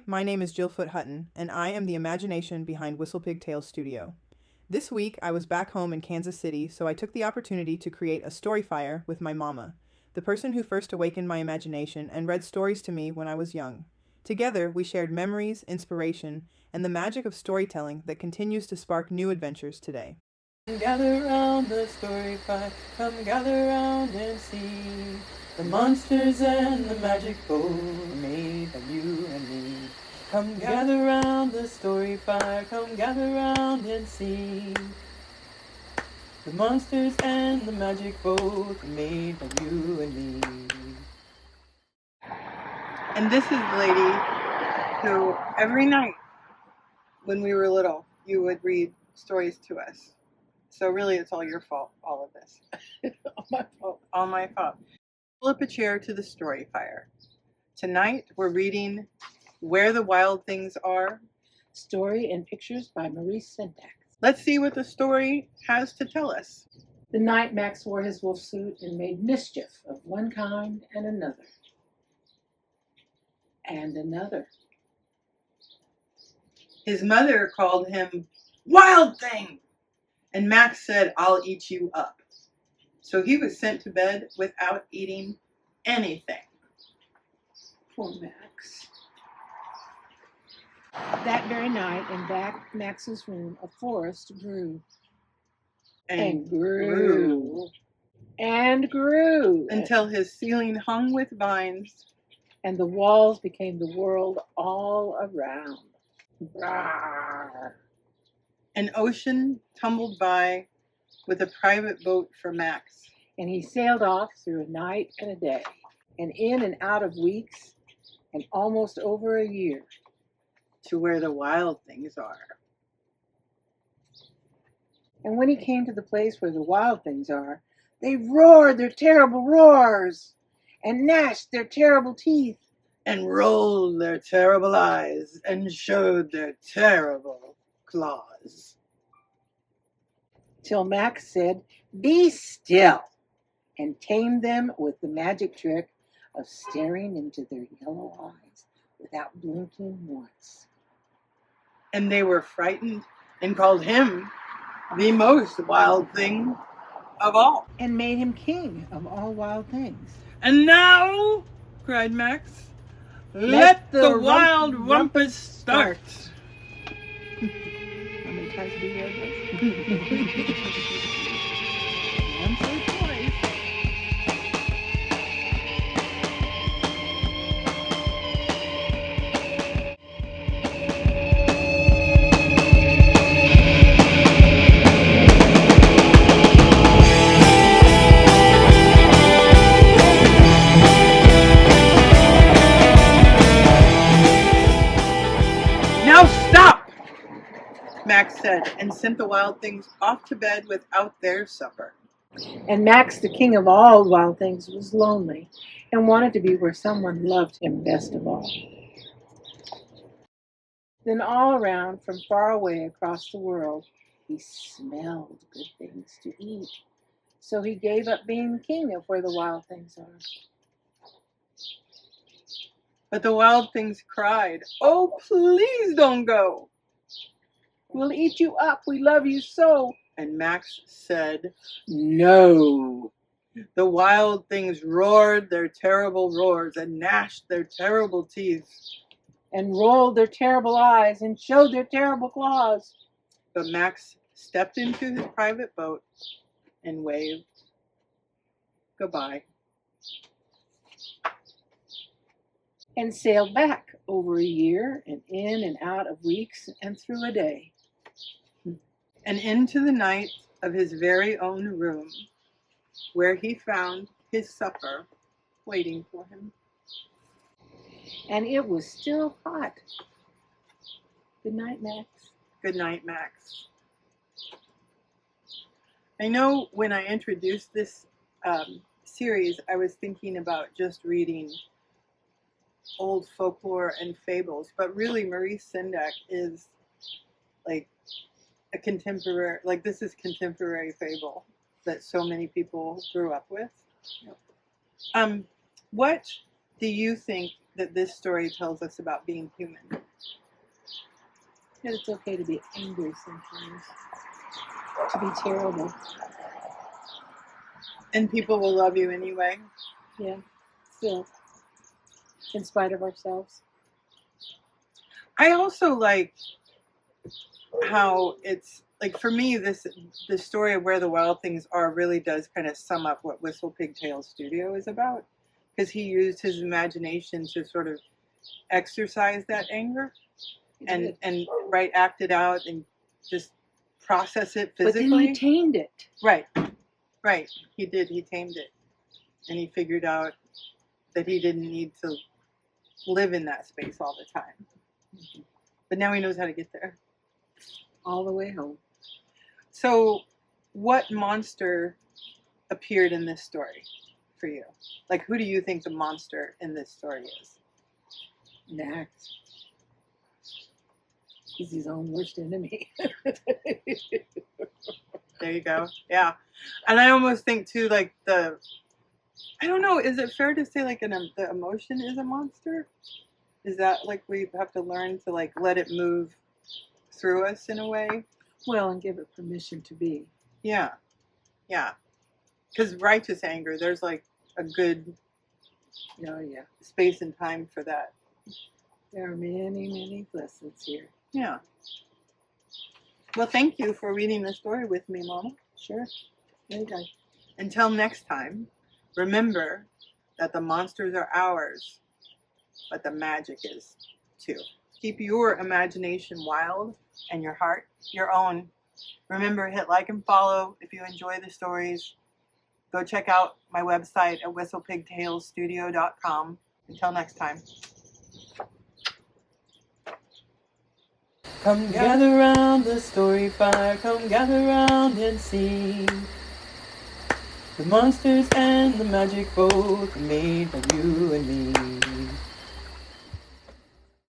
my name is Jill Foot Hutton, and I am the imagination behind Whistlepig Tales Studio. This week, I was back home in Kansas City, so I took the opportunity to create a story fire with my mama, the person who first awakened my imagination and read stories to me when I was young. Together, we shared memories, inspiration, and the magic of storytelling that continues to spark new adventures today. Gather round the story fire, come gather round and see the monsters and the magic boat made by you and me. Come gather round the story fire, come gather round and see the monsters and the magic boat made by you and me. And this is the lady who every night when we were little, you would read stories to us. So really, it's all your fault, all of this. All my fault. All my fault. Pull up a chair to the story fire. Tonight, we're reading Where the Wild Things Are. Story and pictures by Maurice Sendak. Let's see what the story has to tell us. The night Max wore his wolf suit and made mischief of one kind and another. And another. His mother called him Wild Thing, and Max said, "I'll eat you up." So he was sent to bed without eating anything. Poor Max. That very night, in back Max's room, a forest grew. And grew. And grew. Until his ceiling hung with vines. And the walls became the world all around. Rawr. An ocean tumbled by with a private boat for Max. And he sailed off through a night and a day, and in and out of weeks, and almost over a year. To where the wild things are. And when he came to the place where the wild things are, they roared their terrible roars, and gnashed their terrible teeth, and rolled their terrible eyes, and showed their terrible claws. Till Max said, "Be still," and tamed them with the magic trick of staring into their yellow eyes without blinking once. And they were frightened and called him the most wild thing of all. And made him king of all wild things. And now, cried Max, let the wild rumpus start. How many times have you read this? Once or twice. Now stop, Max said, and sent the wild things off to bed without their supper. And Max, the king of all wild things, was lonely and wanted to be where someone loved him best of all. Then all around, from far away across the world, he smelled good things to eat. So he gave up being king of where the wild things are. But the wild things cried, "Oh, please don't go. We'll eat you up. We love you so." And Max said, "No." The wild things roared their terrible roars and gnashed their terrible teeth. And rolled their terrible eyes and showed their terrible claws. But Max stepped into his private boat and waved goodbye. And sailed back over a year and in and out of weeks and through a day. And into the night of his very own room, where he found his supper waiting for him. And it was still hot. Good night, Max. Good night, Max. I know when I introduced this series, I was thinking about just reading old folklore and fables, but really Maurice Sendak is like a contemporary, like this is contemporary fable that so many people grew up with. What do you think that this story tells us about being human? That it's okay to be angry sometimes, to be terrible. And people will love you anyway? Yeah, still, in spite of ourselves. I also like how it's, like, for me, the story of Where the Wild Things Are really does kind of sum up what Whistlepig Tales Studio is about. Because he used his imagination to sort of exercise that anger and act it out and just process it physically. But then he tamed it. Right. He did. He tamed it. And he figured out that he didn't need to live in that space all the time. Mm-hmm. But now he knows how to get there. All the way home. So, what monster appeared in this story for you? Like, who do you think the monster in this story is? Max. He's his own worst enemy. There you go. Yeah. And I almost think, too, like, I don't know, is it fair to say, like, the emotion is a monster? Is that, like, we have to learn to, like, let it move through us in a way? Well, and give it permission to be. Yeah. Because righteous anger, there's, like, a good space and time for that. There are many, many lessons here. Yeah. Well, thank you for reading the story with me, Mama. Sure. Anytime. Until next time, remember that the monsters are ours, but the magic is too. Keep your imagination wild and your heart your own. Remember, hit like and follow if you enjoy the stories. Go check out my website at whistlepigtalesstudio.com. Until next time. Come gather round the story fire, come gather round and see. The monsters and the magic both are made for you and me.